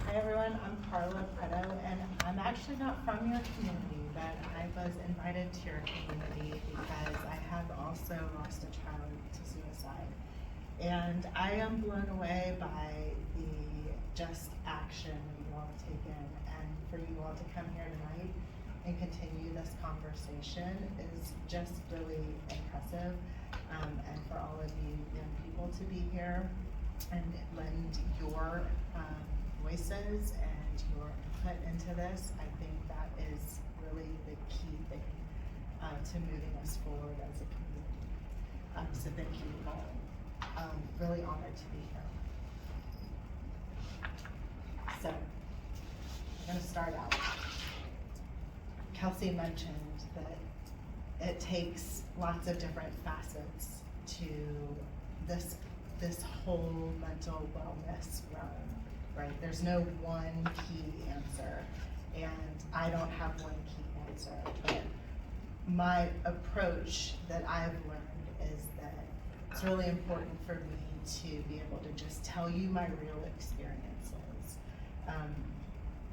Hi everyone, I'm Carla Preto, and I'm actually not from your community, but I was invited to your community because I have also lost a child to suicide. And I am blown away by the just action you all have taken, and for you all to come here tonight and continue this conversation is just really impressive. And for all of you young people to be here and lend your voices and your input into this, I think that is really the key thing to moving us forward as a community. So thank you all. Really honored to be here. So I'm going to start out. Kelsey mentioned that it takes lots of different facets to this whole mental wellness realm, right? There's no one key answer, and I don't have one key answer, but my approach that I've learned is that it's really important for me to be able to just tell you my real experiences.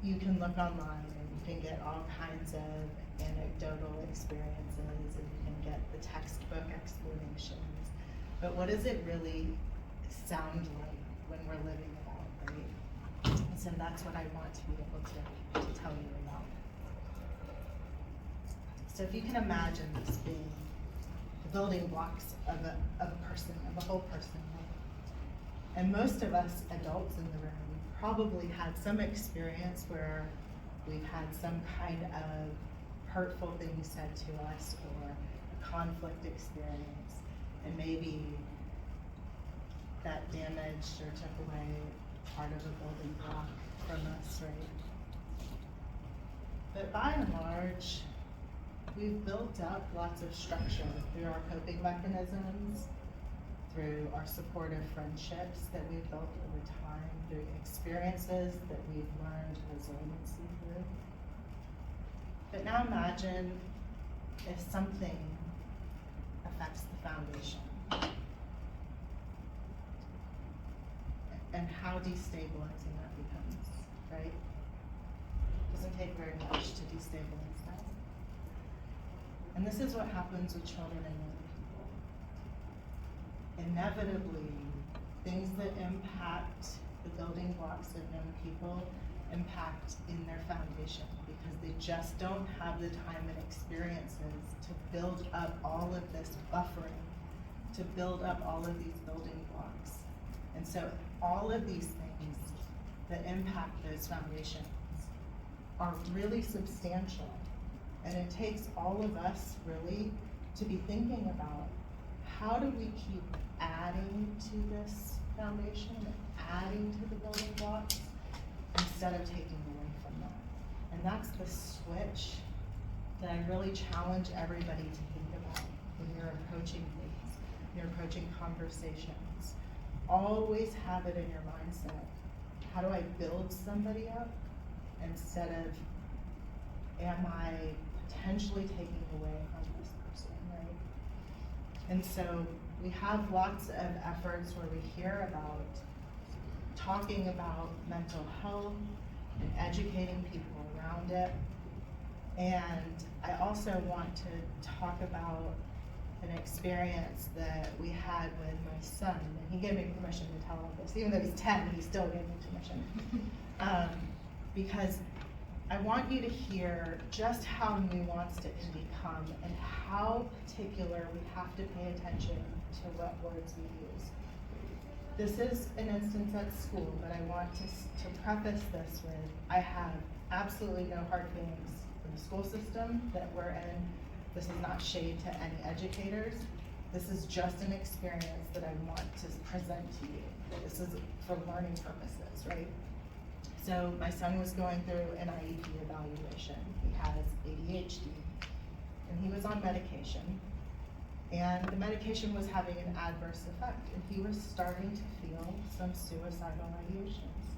You can look online and you can get all kinds of anecdotal experiences, and you can get the textbook explanations, but what does it really sound like when we're living it out, right? So that's what I want to be able to tell you about. So if you can imagine this being the building blocks of a person, of a whole person, right? And most of us adults in the room probably had some experience where we've had some kind of hurtful thing said to us or a conflict experience, and maybe that damaged or took away part of a building block from us, right? But by and large, we've built up lots of structure through our coping mechanisms, through our supportive friendships that we've built over time, through experiences that we've learned resiliency through. But now imagine if something affects the foundation, and how destabilizing that becomes, right? It doesn't take very much to destabilize that. And this is what happens with children and young people. Inevitably, things that impact the building blocks of young people impact in their foundation, because they just don't have the time and experiences to build up all of this buffering, to build up all of these building blocks. And so all of these things that impact those foundations are really substantial. And it takes all of us really to be thinking about, how do we keep adding to this foundation, adding to the building blocks, instead of taking away from that? And that's the switch that I really challenge everybody to think about when you're approaching things, when you're approaching conversations. Always have it in your mindset, how do I build somebody up, instead of, am I potentially taking away from this person, right? And so we have lots of efforts where we hear about talking about mental health and educating people around it. And I also want to talk about an experience that we had with my son, and he gave me permission to tell all this. Even though he's 10, he still gave me permission. Because I want you to hear just how nuanced it can become and how particular we have to pay attention to what words we use. This is an instance at school, but I want to preface this with, I have absolutely no hard feelings for the school system that we're in. This is not shade to any educators. This is just an experience that I want to present to you. This is for learning purposes, right? So my son was going through an IEP evaluation. He has ADHD, and he was on medication, and the medication was having an adverse effect, and he was starting to feel some suicidal ideations.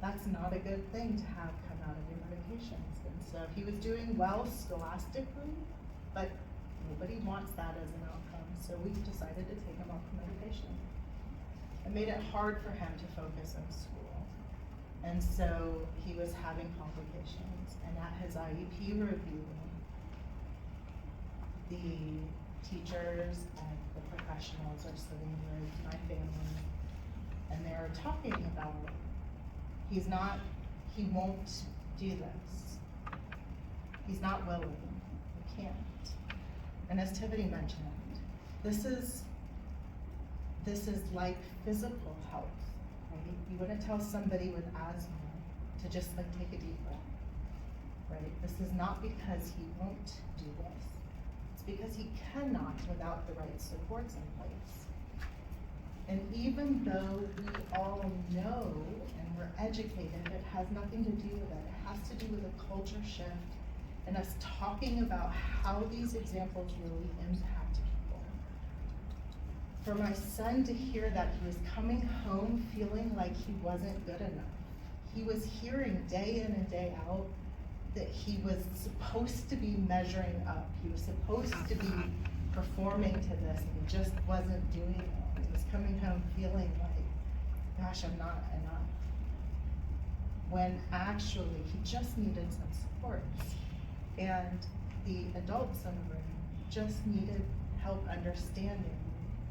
That's not a good thing to have come out of your medications. And so he was doing well scholastically, but nobody wants that as an outcome. So we decided to take him off the medication. It made it hard for him to focus in school. And so he was having complications, and at his IEP review, the teachers and the professionals are sitting with my family, and they're talking about, he won't do this. He's not willing, he can't. And as Tiffany mentioned, this is like physical health, right? You wouldn't tell somebody with asthma to just like take a deep breath, right? This is not because he won't do this. It's because he cannot without the right supports in place. And even though we all know and we're educated, it has nothing to do with it. It has to do with a culture shift and us talking about how these examples really impact people. For my son to hear that he was coming home feeling like he wasn't good enough. He was hearing day in and day out that he was supposed to be measuring up. He was supposed to be performing to this, and he just wasn't doing it. He was coming home feeling like, gosh, I'm not enough. When actually, he just needed some supports. And the adults in the room just needed help understanding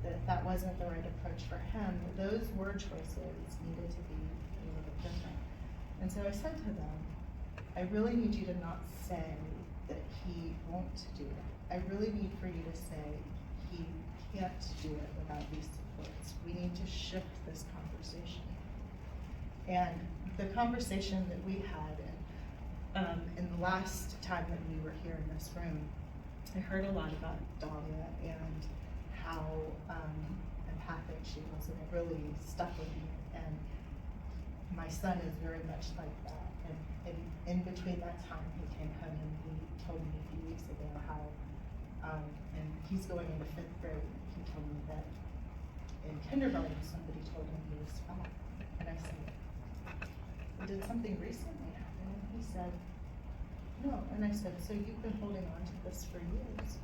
that that wasn't the right approach for him. Those word choices needed to be a little bit different. And so I said to them, I really need you to not say that he won't do it. I really need for you to say he can't do it without these supports. We need to shift this conversation. And the conversation that we had in the last time that we were here in this room, I heard a lot about Dahlia and how empathic she was, and it really stuck with me. And my son is very much like that. And in between that time, he came home and he told me a few weeks ago how, and he's going into 5th grade, he told me that in kindergarten, somebody told him he was fat. And I said, well, did something recently happen? And he said, no. And I said, so you've been holding on to this for years?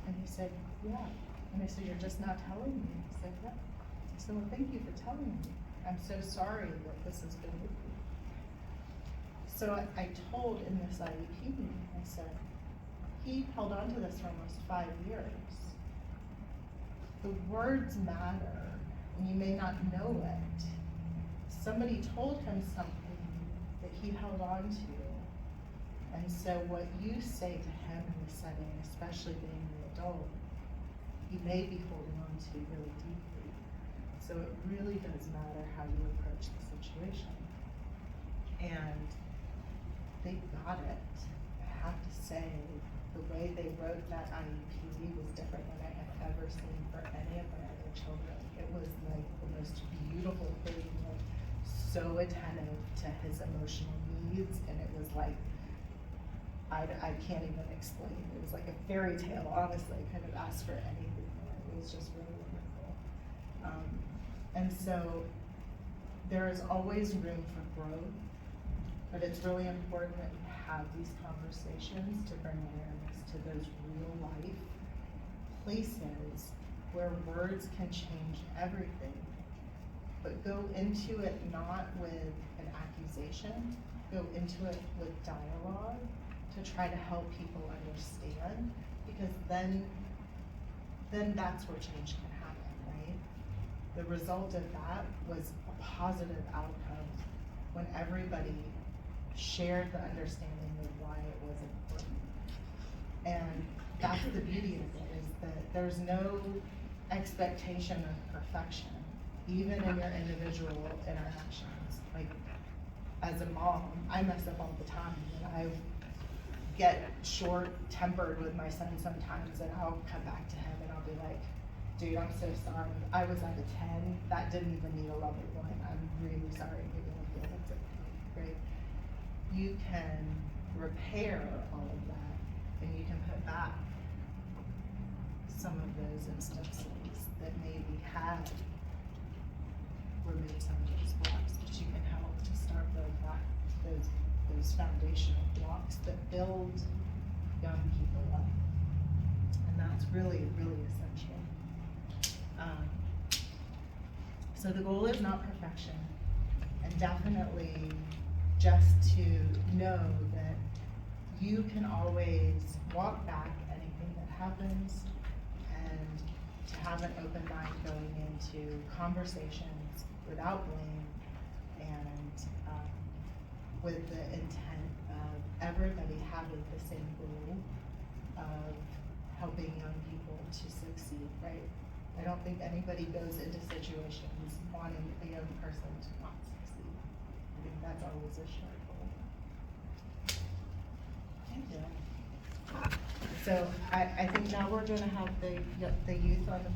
And he said, yeah. And I said, you're just not telling me? He said, yeah. I said, well, thank you for telling me. I'm so sorry that this has been with you. So I told in this IEP meeting, I said, he held on to this for almost 5 years. The words matter, and you may not know it. Somebody told him something that he held on to. And so what you say to him in the setting, especially being the adult, he may be holding on to really deeply. So it really does matter how you approach the situation. And they got it. I have to say, the way they wrote that IEP was different than I had ever seen for any of my other children. It was like the most beautiful thing, like so attentive to his emotional needs, and it was like, I can't even explain. It was like a fairy tale, honestly. I couldn't ask for anything more. It was just really wonderful. And so there is always room for growth, but it's really important that we have these conversations to bring awareness to those real life places where words can change everything. But go into it not with an accusation, go into it with dialogue to try to help people understand, because then that's where change can happen, right? The result of that was a positive outcome when everybody shared the understanding of why it was important. And that's the beauty of it, is that there's no expectation of perfection, even in your individual interactions. Like, as a mom, I mess up all the time, and I get short-tempered with my son sometimes, and I'll come back to him and I'll be like, dude, I'm so sorry. I was at a 10. That didn't even need a level 1. I'm really sorry. Maybe I'll feel that's okay, right? You can repair all of that, and you can put back some of those instances that maybe had removed some of those blocks, but you can help to start building back those foundational blocks that build young people up. And that's really, really essential. So the goal is not perfection. And definitely just to know that you can always walk back anything that happens, and to have an open mind going into conversations without blame, and with the intent of everybody having the same goal of helping young people to succeed, right? I don't think anybody goes into situations wanting a young person to not succeed. I think that's always a shared goal. Thank you. So I think now we're gonna have the youth on the